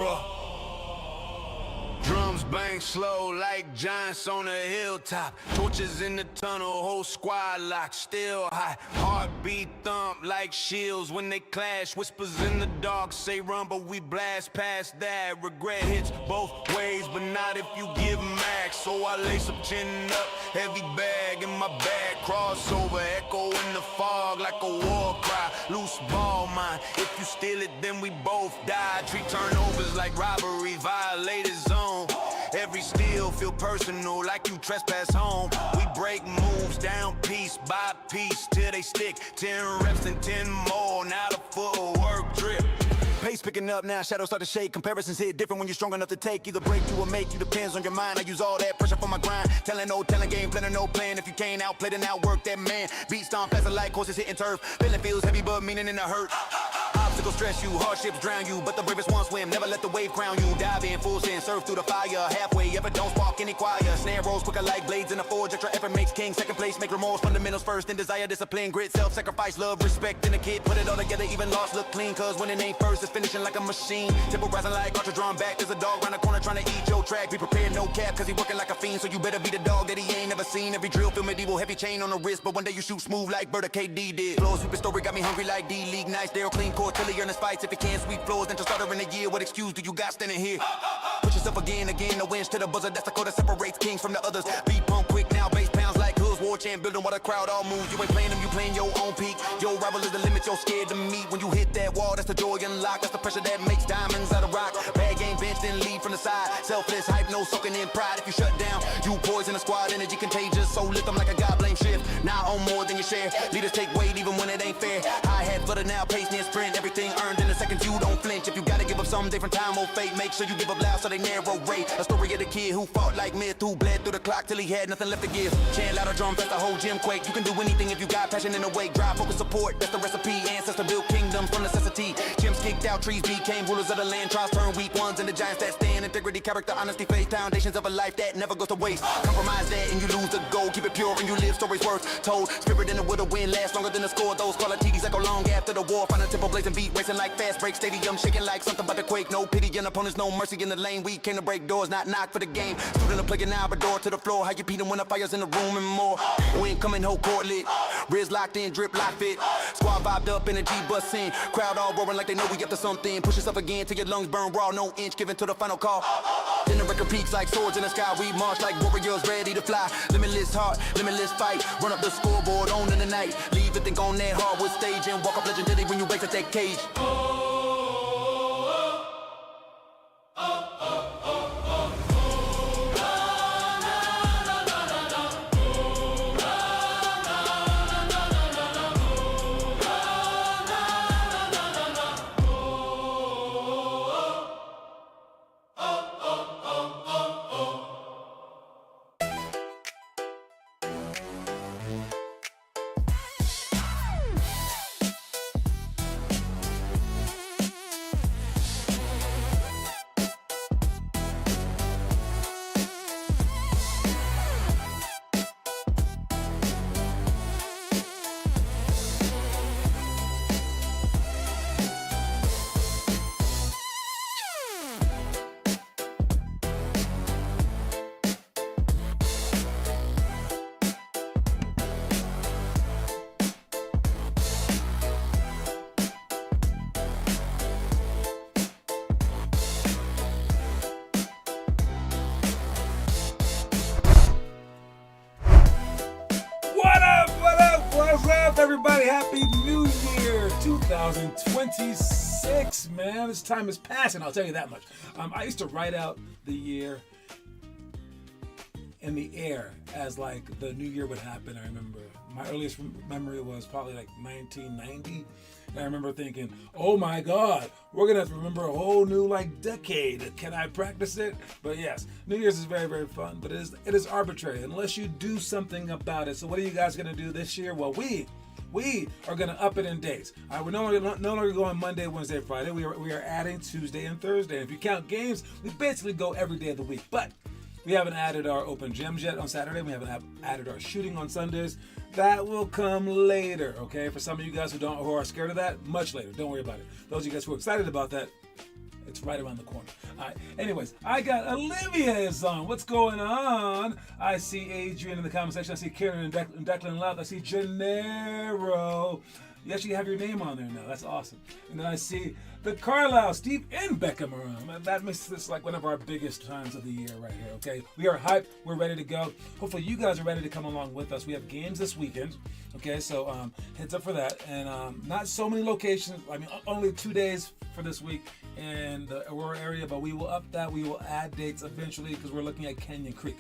bruh. Drums bang slow like giants on a hilltop. Torches in the tunnel, whole squad locked, still hot. Heartbeat thump like shields when they clash. Whispers in the dark say run, but we blast past that. Regret hits both ways, but not if you give max. So I lace up, chin up, heavy bag in my bag. Crossover, echo in the fog like a war cry. Loose ball mine, if you steal it then we both die. Treat turnovers like robbery, violated zone. Every steal feel personal like you trespass home. We break moves down piece by piece till they stick. 10 reps and 10 more, now the footwork drip. Pace picking up now, shadows start to shake. Comparisons hit different when you're strong enough to take. Either break you or make you, depends on your mind. I use all that pressure for my grind. Telling game, planning no plan. If you can't outplay then outwork that man. Beat stomp faster like horses hitting turf. Feeling feels heavy but meaning in the hurt. Obstacles stress you, hardships drown you, but the bravest one swim, never let the wave crown you. Dive in full send, surf through the fire, halfway, ever don't spark any choir. Snare rolls quicker like blades in a forge, extra effort makes king. Second place, make remorse, fundamentals first, then desire, discipline, grit, self-sacrifice, love, respect in a kid. Put it all together, even lost look clean, cause winning ain't first, it's finishing like a machine. Tempo rising like archer drawn back, there's a dog round the corner trying to eat your track. Be prepared, no cap, cause he working like a fiend, so you better be the dog that he ain't never seen. Every drill feel medieval, heavy chain on the wrist, but one day you shoot smooth like Berta KD did. Flow sweeping story got me hungry like D-League, nice, Daryl clean court till he earn his fights. If you can't sweep floors, then to start her in a year, what excuse do you got standing here? Push yourself again, no wins to the buzzer, that's the code that separates kings from the others. Beat pump quick now, bass pounds like hoods, war chant building while the crowd all moves. You ain't playing them, you playing your own peak. Your rival is the limit, you're scared to meet. When you hit that wall, that's the joy unlocked, that's the pressure that makes diamonds out of rock. Bad game bench, then lead from the side. Selfless hype, no soaking in pride. If you shut down, you poison the squad, energy contagious, so lift them like a god blame shift. Now on more than you share, leaders take weight even when it ain't fair. Hi-hat for the now, pace near sprint, everything earned in a second, you don't flinch. If you gotta give up some different time or fate, make sure you give up loud so they narrow rate. A story of the kid who fought like myth, who bled through the clock till he had nothing left to give. Chant louder drum, that's the whole gym quake. You can do anything if you got passion in the way. Drive, focus, support, that's the recipe. Ancestor built kingdoms from necessity. Gyms kicked out, trees became rulers of the land. Trials turn weak ones into giants that stand. Integrity, character, honesty, faith, foundations of a life that never goes to waste. Compromise that and you lose the goal. Keep it pure and you live stories worth told. Spirit in the will to win, last longer than the score. Those qualities echo long after the war. Find a tempo blazing beat, racing like fast break. Stadium shaking like something but to quake. No pity in opponents, no mercy in the lane. We came to break doors, not knock for the game. Student to play an hour, door to the floor. How you beat them when the fire's in the room and more. We ain't coming whole court lit. Riz locked in, drip lock fit. Squad vibed up, energy bustin'. Crowd all roaring like they know we up to something. Push yourself again till your lungs burn raw. No inch given to the final call. Then the record peaks like swords in the sky. We march like warriors ready to fly. Limitless heart, limitless fight. Run up the scoreboard on in the night. Leave it think on that hardwood stage and walk up legendary when you break that cage. What's up, everybody? Happy New Year 2026, man. This time is passing, I'll tell you that much. I used to write out the year in the air as like the new year would happen. I remember my earliest memory was probably like 1990. And I remember thinking, oh my God, we're going to have to remember a whole new like decade. Can I practice it? But yes, New Year's is very, very fun, but it is arbitrary unless you do something about it. So what are you guys going to do this year? Well, we are going to up it in days. We're no longer going Monday, Wednesday, Friday. We are adding Tuesday and Thursday. And if you count games, we basically go every day of the week. But we haven't added our open gyms yet on Saturday. We haven't added our shooting on Sundays. That will come later, okay? For some of you guys who are scared of that, much later. Don't worry about it. Those of you guys who are excited about that, It's right around the corner. All right. Anyways, I got Olivia is on. What's going on? I see Adrian in the comment section. I see Karen and Declan Louth. I see Gennaro. You actually have your name on there now. That's awesome. And then I see the Carlisle, Steve, and Beckham are on. That makes this like one of our biggest times of the year right here, okay? We are hyped. We're ready to go. Hopefully you guys are ready to come along with us. We have games this weekend, okay? So heads up for that. And not so many locations. I mean, only 2 days for this week in the Aurora area, but we will up that. We will add dates eventually because we're looking at Canyon Creek.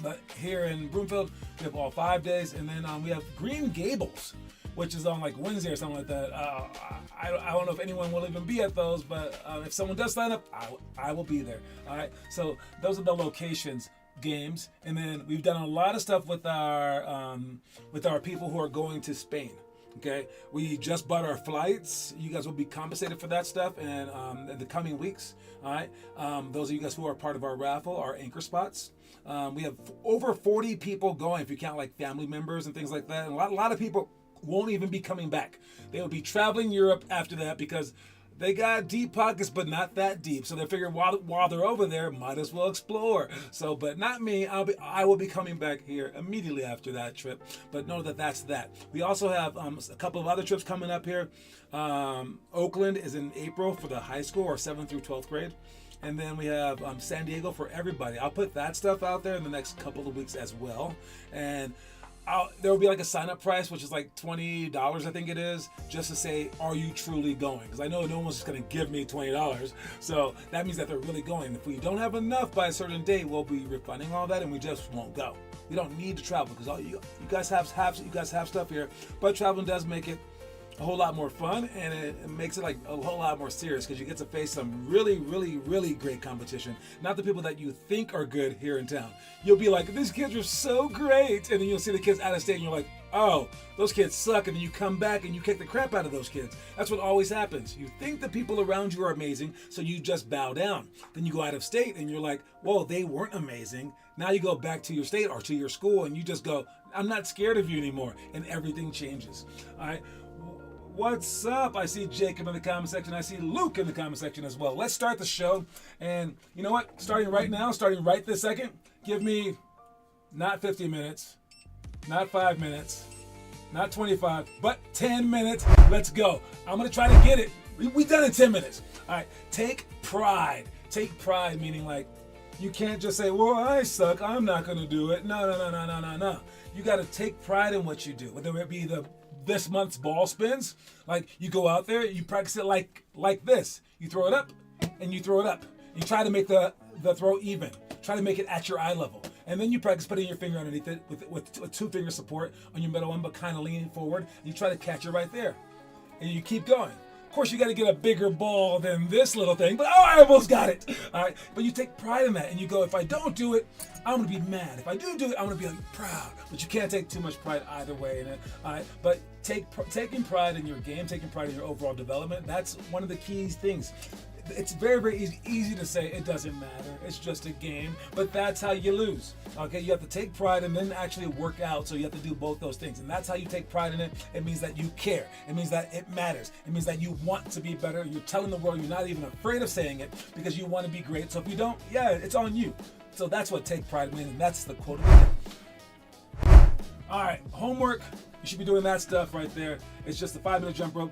But here in Broomfield, we have all 5 days. And then we have Green Gables, which is on like Wednesday or something like that. I don't know if anyone will even be at those, but if someone does sign up, I will be there. All right. So those are the locations, games, and then we've done a lot of stuff with our people who are going to Spain. Okay, we just bought our flights. You guys will be compensated for that stuff, and in the coming weeks. All right. Those of you guys who are part of our raffle, our anchor spots. We have over 40 people going, if you count like family members and things like that. And a lot of people won't even be coming back. They will be traveling Europe after that because they got deep pockets, but not that deep. So they figure while they're over there, might as well explore. So, but not me. I will be coming back here immediately after that trip. But know that that's that. We also have a couple of other trips coming up here. Oakland is in April for the high school or 7th through 12th grade. And then we have San Diego for everybody. I'll put that stuff out there in the next couple of weeks as well. And there will be like a sign-up price, which is like $20, I think it is, just to say, are you truly going? Because I know no one's just going to give me $20. So that means that they're really going. If we don't have enough by a certain date, we'll be refunding all that and we just won't go. You don't need to travel because all you guys have stuff here. But traveling does make it a whole lot more fun, and it makes it like a whole lot more serious because you get to face some really, really, really great competition. Not the people that you think are good here in town. You'll be like, these kids are so great, and then you'll see the kids out of state, and you're like, oh, those kids suck, and then you come back and you kick the crap out of those kids. That's what always happens. You think the people around you are amazing, so you just bow down. Then you go out of state, and you're like, whoa, they weren't amazing. Now you go back to your state or to your school, and you just go, I'm not scared of you anymore, and everything changes. All right. What's up? I see Jacob in the comment section. I see Luke in the comment section as well. Let's start the show. And you know what? Starting right now, starting right this second, give me not 50 minutes, not 5 minutes, not 25, but 10 minutes. Let's go. I'm going to try to get it. We done in 10 minutes. All right. Take pride. Take pride, meaning like you can't just say, well, I suck. I'm not going to do it. No. You got to take pride in what you do, whether it be this month's ball spins. Like you go out there, you practice it like this. You throw it up and you throw it up. You try to make the throw even. Try to make it at your eye level. And then you practice putting your finger underneath it with a 2-finger support on your middle one, but kind of leaning forward. And you try to catch it right there. And you keep going. Of course, you got to get a bigger ball than this little thing, but oh, I almost got it. All right, but you take pride in that, and you go, if I don't do it, I'm gonna be mad. If I do it, I'm gonna be like, proud. But you can't take too much pride either way in it. All right, but taking pride in your game, taking pride in your overall development, that's one of the key things. It's very, very easy to say it doesn't matter. It's just a game, but that's how you lose. Okay, you have to take pride and then actually work out. So you have to do both those things, and that's how you take pride in it. It means that you care. It means that it matters. It means that you want to be better. You're telling the world. You're not even afraid of saying it because you want to be great. So if you don't, yeah, it's on you. So that's what take pride means, and that's the quote of the day. All right, homework. You should be doing that stuff right there. It's just a 5-minute jump rope,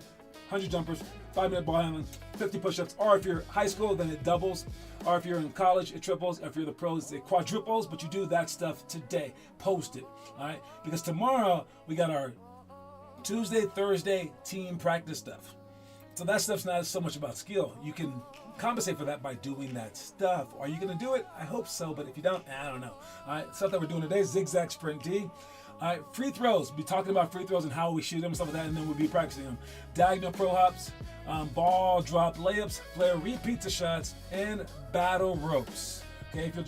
100 jumpers, 5-minute ball handling, 50 push-ups, or if you're high school, then it doubles, or if you're in college, it triples, if you're the pros, it quadruples, but you do that stuff today. Post it, all right? Because tomorrow, we got our Tuesday, Thursday team practice stuff. So that stuff's not so much about skill. You can compensate for that by doing that stuff. Are you going to do it? I hope so, but if you don't, I don't know. All right, stuff that we're doing today, zigzag sprint D. All right, free throws. We'll be talking about free throws and how we shoot them and stuff like that, and then we'll be practicing them. Diagonal pro hops, ball drop layups, flare repeat to shots, and battle ropes. Okay, if you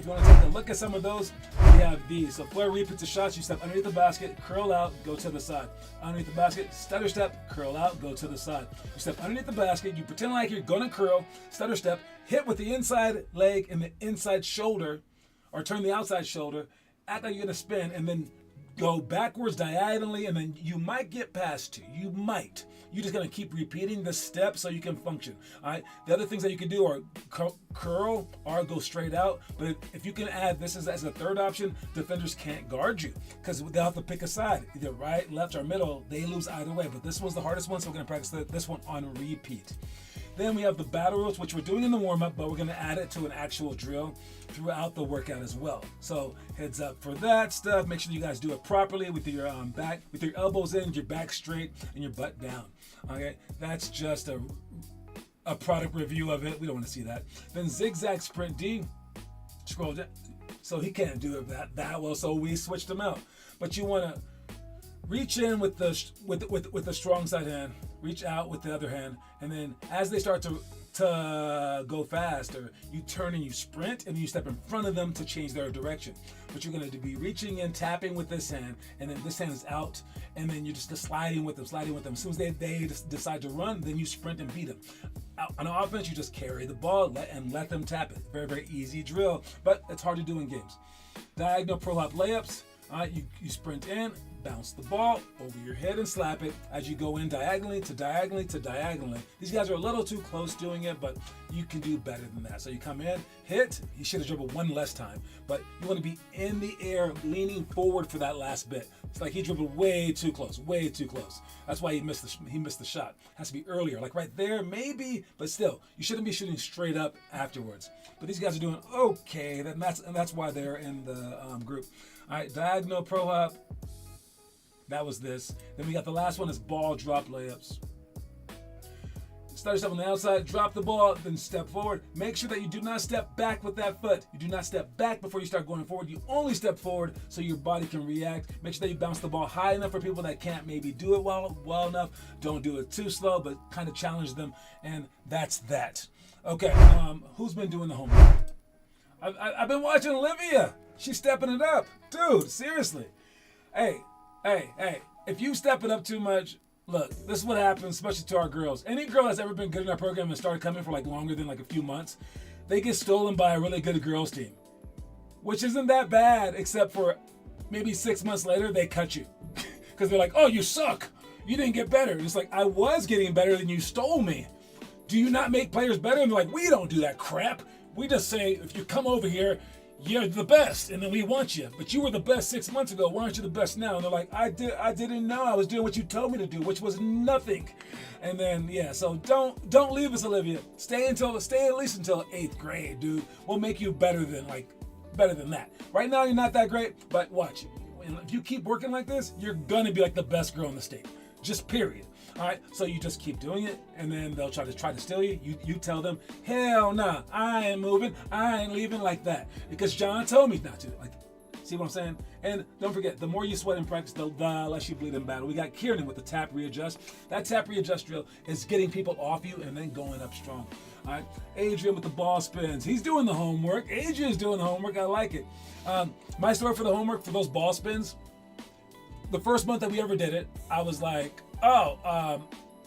want to take a look at some of those, we have these. So flare repeat to shots, you step underneath the basket, curl out, go to the side. Underneath the basket, stutter step, curl out, go to the side. You step underneath the basket, you pretend like you're going to curl, stutter step, hit with the inside leg and the inside shoulder, or turn the outside shoulder, act like you're going to spin, and then go backwards diagonally, and then you might get past 2. You might. You're just going to keep repeating the steps so you can function. All right. The other things that you can do are curl or go straight out. But if you can add this as a third option, defenders can't guard you because they'll have to pick a side, either right, left, or middle. They lose either way. But this was the hardest one, so we're going to practice this one on repeat. Then we have the battle ropes, which we're doing in the warm-up, but we're going to add it to an actual drill throughout the workout as well. So heads up for that stuff. Make sure you guys do it properly with your back, with your elbows in, your back straight, and your butt down. Okay, that's just a product review of it. We don't want to see that. Then zigzag sprint D. Scroll down. So he can't do it that well, so we switched him out. But you want to reach in with the strong side hand, reach out with the other hand, and then as they start to go faster, you turn and you sprint, and you step in front of them to change their direction. But you're going to be reaching in, tapping with this hand, and then this hand is out, and then you're just sliding with them. As soon as they decide to run, then you sprint and beat them. On offense, you just carry the ball and let them tap it. Very, very easy drill, but it's hard to do in games. Diagonal pro hop layups. You sprint in, bounce the ball over your head and slap it as you go in diagonally to diagonally to diagonally. These guys are a little too close doing it, but you can do better than that. So you come in, hit, you should have dribbled one less time, but you want to be in the air, leaning forward for that last bit. It's like he dribbled way too close. That's why he missed the shot. Has to be earlier, like right there, maybe, but still, you shouldn't be shooting straight up afterwards. But these guys are doing okay, and that's why they're in the group. All right, diagonal pro hop. That was this. Then we got the last one is ball drop layups. Start yourself on the outside, drop the ball, then step forward. Make sure that you do not step back with that foot. You do not step back before you start going forward. You only step forward so your body can react. Make sure that you bounce the ball high enough for people that can't maybe do it well enough. Don't do it too slow, but kind of challenge them. And that's that. Okay, who's been doing the homework? I've been watching Olivia. She's stepping it up. Dude, seriously. Hey, if you step it up too much, look, this is what happens, especially to our girls. Any girl that's ever been good in our program and started coming for like longer than like a few months, they get stolen by a really good girls team, which isn't that bad, except for maybe 6 months later, they cut you. Because they're like, oh, you suck. You didn't get better. And it's like, I was getting better than you stole me. Do you not make players better? And they're like, we don't do that crap. We just say, if you come over here, you're the best, and then we want you. But you were the best 6 months ago. Why aren't you the best now? And they're like, I didn't know. I was doing what you told me to do, which was nothing. And then so don't leave us, Olivia. Stay at least until 8th grade, dude. We'll make you better than that. Right now you're not that great, but watch. If you keep working like this, you're gonna be like the best girl in the state. Just period. All right, so you just keep doing it, and then they'll try to steal you. You tell them, hell nah, I ain't moving, I ain't leaving like that, because John told me not to. Like, see what I'm saying? And don't forget, the more you sweat in practice, the less you bleed in battle. We got Kieran with the tap readjust. That tap readjust drill is getting people off you and then going up strong. All right, Adrian with the ball spins. He's doing the homework. Adrian's doing the homework. I like it. My story for the homework for those ball spins. The first month that we ever did it, I was like,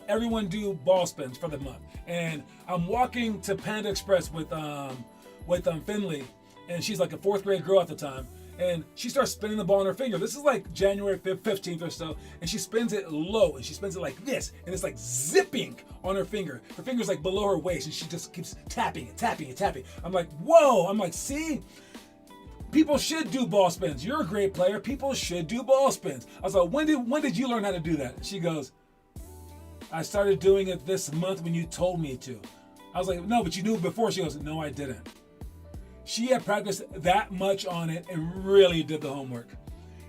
everyone do ball spins for the month. And I'm walking to Panda Express with Finley, and she's like a 4th grade girl at the time. And she starts spinning the ball on her finger. This is like January 15th or so. And she spins it low, and she spins it like this. And it's like zipping on her finger. Her finger's like below her waist, and she just keeps tapping it. I'm like, whoa. I'm like, see? People should do ball spins. You're a great player. People should do ball spins. I was like, when did you learn how to do that? She goes, I started doing it this month when you told me to. I was like, no, but you knew it before. She goes, no, I didn't. She had practiced that much on it and really did the homework.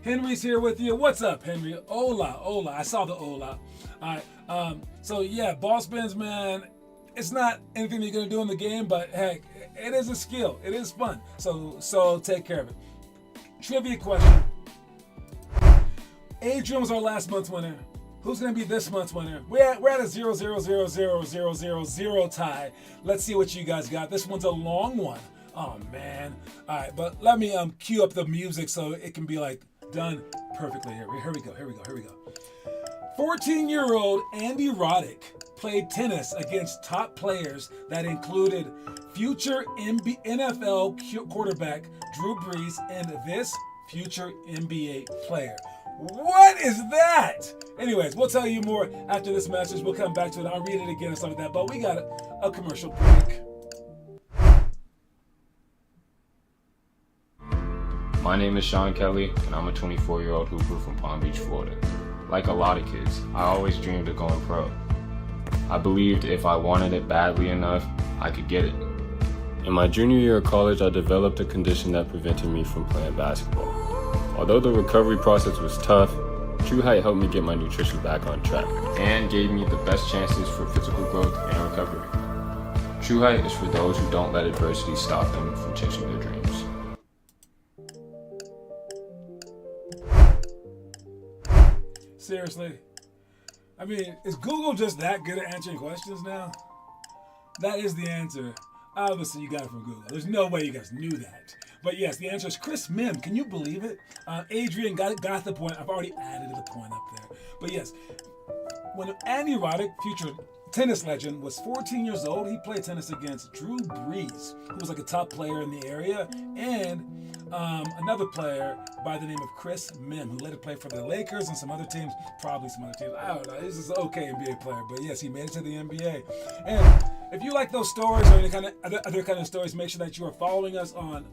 Henry's here with you. What's up, Henry? Hola. I saw the hola. All right. So yeah, ball spins, man. It's not anything you're gonna do in the game, but heck, it is a skill. It is fun. So take care of it. Trivia question. Adrian was our last month's winner. Who's gonna be this month's winner? We're at a 0-0-0-0-0-0-0 tie. Let's see what you guys got. This one's a long one. Oh man. All right, but let me cue up the music so it can be like done perfectly here. Here we go. 14-year-old Andy Roddick played tennis against top players that included future NFL quarterback Drew Brees and this future NBA player. What is that? Anyways, we'll tell you more after this message. We'll come back to it. I'll read it again and stuff like that. But we got a commercial break. My name is Sean Kelly, and I'm a 24-year-old hooper from Palm Beach, Florida. Like a lot of kids, I always dreamed of going pro. I believed if I wanted it badly enough, I could get it. In my junior year of college, I developed a condition that prevented me from playing basketball. Although the recovery process was tough, True Height helped me get my nutrition back on track and gave me the best chances for physical growth and recovery. True Height is for those who don't let adversity stop them from chasing their dreams. Seriously. I mean, is Google just that good at answering questions now? That is the answer. Obviously, you got it from Google. There's no way you guys knew that. But yes, the answer is Chris Mim. Can you believe it? Adrian got the point. I've already added the point up there. But yes, when Andy Roddick, future tennis legend, was 14 years old, he played tennis against Drew Brees, who was like a top player in the area, and another player by the name of Chris Mim, who later played for the Lakers and some other teams, probably some other teams. I don't know. He's just an okay NBA player, but yes, he made it to the NBA. And if you like those stories or any kind of other kind of stories, make sure that you are following us on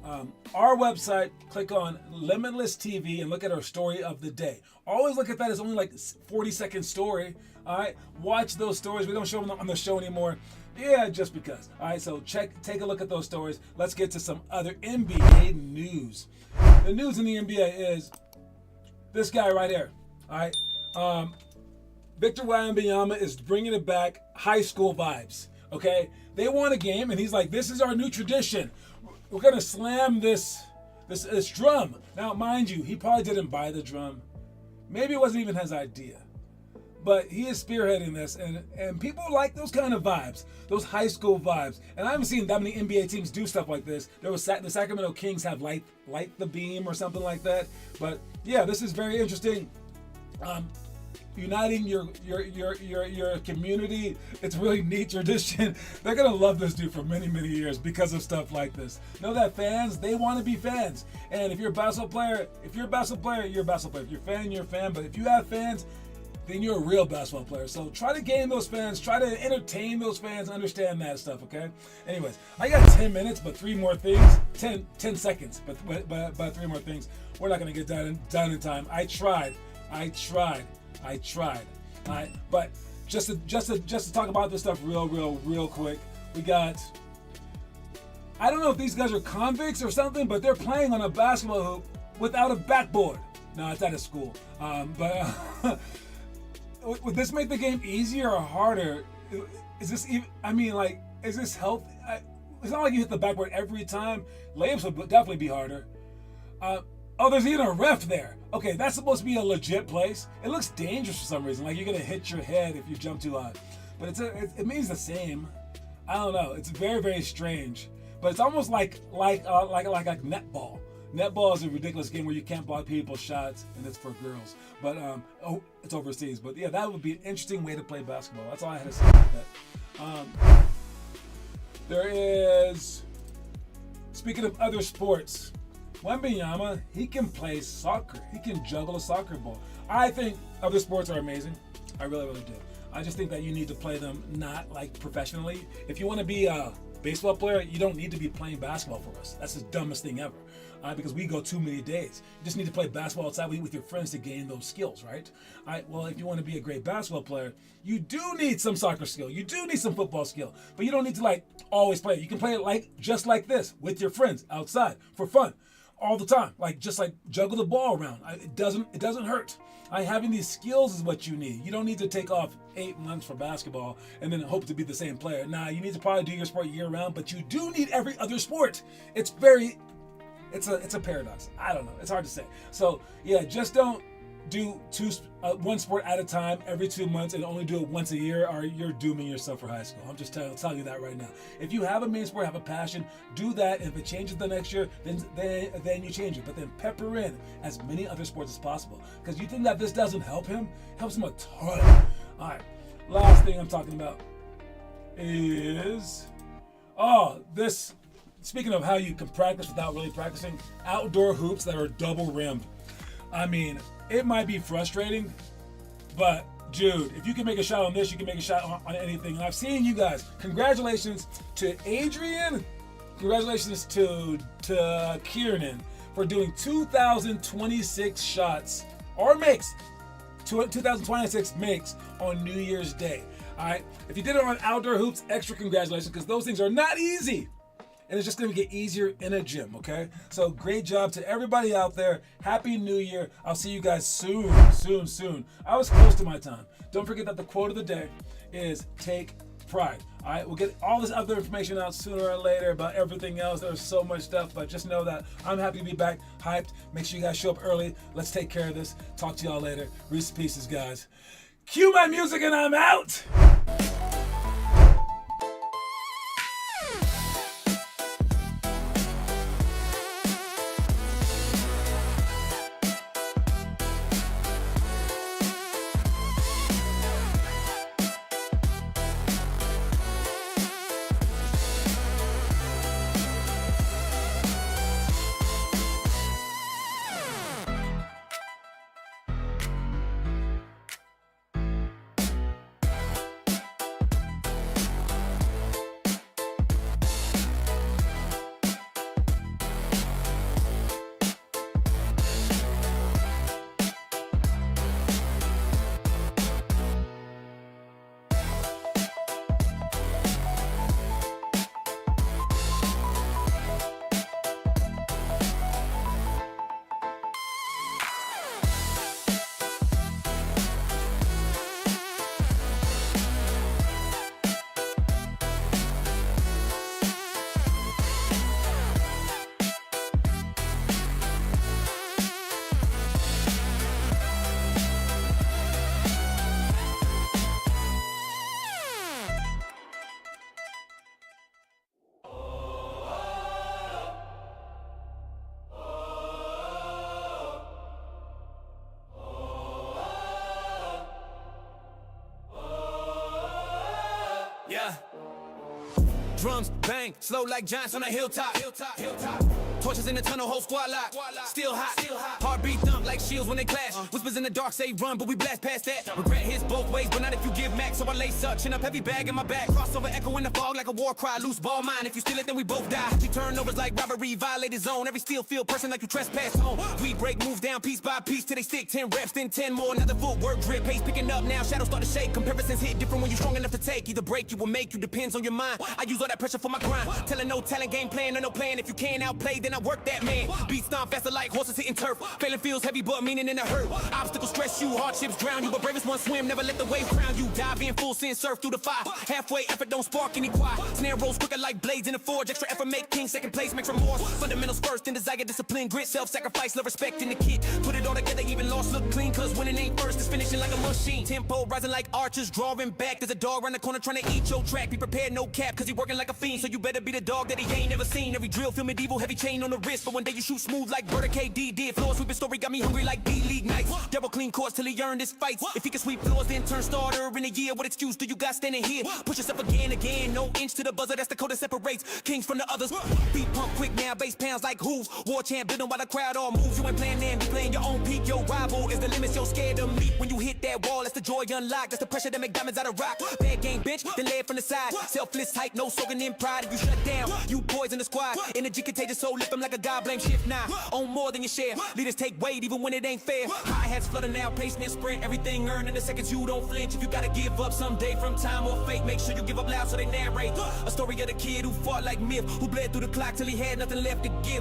our website. Click on Limitless TV and look at our story of the day. Always look at that. It's only like 40-second story. All right, watch those stories. We don't show them on the show anymore. Yeah, just because. All right, so take a look at those stories. Let's get to some other NBA news. The news in the NBA is this guy right here. All right, Victor Wembanyama is bringing it back, high school vibes. Okay, they won a game, and he's like, "This is our new tradition. We're gonna slam this drum." Now, mind you, he probably didn't buy the drum. Maybe it wasn't even his idea. But he is spearheading this, and people like those kind of vibes, those high school vibes. And I haven't seen that many NBA teams do stuff like this. There was the Sacramento Kings have light the beam or something like that. But yeah, this is very interesting. Uniting your community. It's really neat tradition. They're gonna love this dude for many years because of stuff like this. Know that fans, they want to be fans. And if you're a basketball player, you're a basketball player. If you're a fan, you're a fan. But if you have fans, then you're a real basketball player. So try to gain those fans, try to entertain those fans, understand that stuff, okay? Anyways, I got 10 minutes, but 3 more things. 10 seconds, but 3 more things. We're not gonna get done in time. I tried. All right, but just to talk about this stuff real quick, we got. I don't know if these guys are convicts or something, but they're playing on a basketball hoop without a backboard. No, it's at a school. But would this make the game easier or harder? Is this even? I mean, like, is this healthy? It's not like you hit the backboard every time. Layups would definitely be harder. Oh, there's even a ref there. Okay, that's supposed to be a legit place. It looks dangerous for some reason, like you're gonna hit your head if you jump too high. But it means the same. I don't know. It's very strange. But it's almost like netball. Netball is a ridiculous game where you can't block people's shots, and it's for girls. But it's overseas. But yeah, that would be an interesting way to play basketball. That's all I had to say about that. There is. Speaking of other sports. Wembanyama, he can play soccer. He can juggle a soccer ball. I think other sports are amazing. I really do. I just think that you need to play them not like professionally. If you want to be a baseball player, you don't need to be playing basketball for us. That's the dumbest thing ever. Because we go too many days. You just need to play basketball outside with your friends to gain those skills, right? Well, if you want to be a great basketball player, you do need some soccer skill. You do need some football skill. But you don't need to like always play it. You can play it just like this with your friends outside for fun. All the time, just juggle the ball around. It doesn't hurt. Having these skills is what you need. You don't need to take off 8 months for basketball and then hope to be the same player. Nah, you need to probably do your sport year round, but you do need every other sport. It's a paradox. I don't know. It's hard to say. So yeah, just don't do one sport at a time every 2 months and only do it once a year, or you're dooming yourself for high school. I'm just telling you that right now. If you have a main sport, have a passion, do that. If it changes the next year, then you change it. But then pepper in as many other sports as possible. Because you think that this doesn't help him? Helps him a ton. All right. Last thing I'm talking about is this. Speaking of how you can practice without really practicing, outdoor hoops that are double rimmed. I mean, it might be frustrating, but dude, if you can make a shot on this, you can make a shot on anything. And I've seen you guys. Congratulations to Adrian. Congratulations to Kiernan for doing 2,026 shots or makes. 2026 makes on New Year's Day. All right. If you did it on outdoor hoops, extra congratulations, because those things are not easy. And it's just going to get easier in a gym, okay? So great job to everybody out there. Happy New Year. I'll see you guys soon. I was close to my time. Don't forget that the quote of the day is take pride. All right, we'll get all this other information out sooner or later about everything else. There's so much stuff, but just know that I'm happy to be back, hyped. Make sure you guys show up early. Let's take care of this. Talk to y'all later. Reese's Pieces, guys. Cue my music and I'm out. Yeah. Drums bang, slow like giants on a hilltop. Torches in the tunnel, whole squad lock. Still hot. Heartbeat thump like shields when they clash. Whispers in the dark say run, but we blast past that. Regret hits both ways, but not if you give max. So I lace up, chin up, heavy bag in my back. Crossover echo in the fog like a war cry. Loose ball mine, if you steal it, then we both die. We turnovers like robbery, violated zone. Every steel field person like you trespass home. We break moves down piece by piece till they stick. 10 reps, then 10 more. Another footwork drip, pace picking up now. Shadows start to shake. Comparisons hit different when you're strong enough to take. Either break you or make you, depends on your mind. I use all that pressure for my grind. Telling no talent, game plan or no plan. If you can't outplay, then I work that man. Beat stomp faster like horses hitting turf. Failing feels heavy, but meaning in a hurt. Obstacles stress you, hardships drown you, but bravest one swim. Never let the wave crown you. Dive in full sin, surf through the fire. Halfway effort don't spark any quiet. Snare rolls quicker like blades in a forge. Extra effort make king, second place makes remorse. Fundamentals first, then desire, discipline, grit, self-sacrifice, love, respect in the kit. Put it all together, even lost look clean. Cause winning ain't first, it's finishing like a machine. Tempo rising like archers, drawing back. There's a dog around the corner trying to eat your track. Be prepared, no cap, cause he working like a fiend. So you better be the dog that he ain't never seen. Every drill feel medieval, heavy chain on the wrist. But one day you shoot smooth like Berta KD did. Floor sweeping story got me hungry like D-League nights. Double clean courts till he earned his fights. If he can sweep floors, then turn starter in a year. What excuse do you got standing here? Push yourself again. No inch to the buzzer, that's the code that separates kings from the others. Beat pump quick now, bass pounds like hooves. War champ building while the crowd all moves. You ain't playing them, you playing your own peak. Your rival is the limits you're scared to meet. When you hit that wall, that's the joy unlocked. That's the pressure that make diamonds out of rock. Bad game bench, then lay it from the side. Selfless hype, no soaking in pride. If you shut down, you poison the squad. Energy contagious, so lift them like a god, blame shift now. Own more than your share. Leaders take weight even when it ain't fair. Hi-hats flutter now, placement sprint. Everything earned in the seconds you don't flinch. If you gotta give up someday from time or fate, make sure you give up loud so they narrate. A story of the kid who fought like myth, who bled through the clock till he had nothing left to give.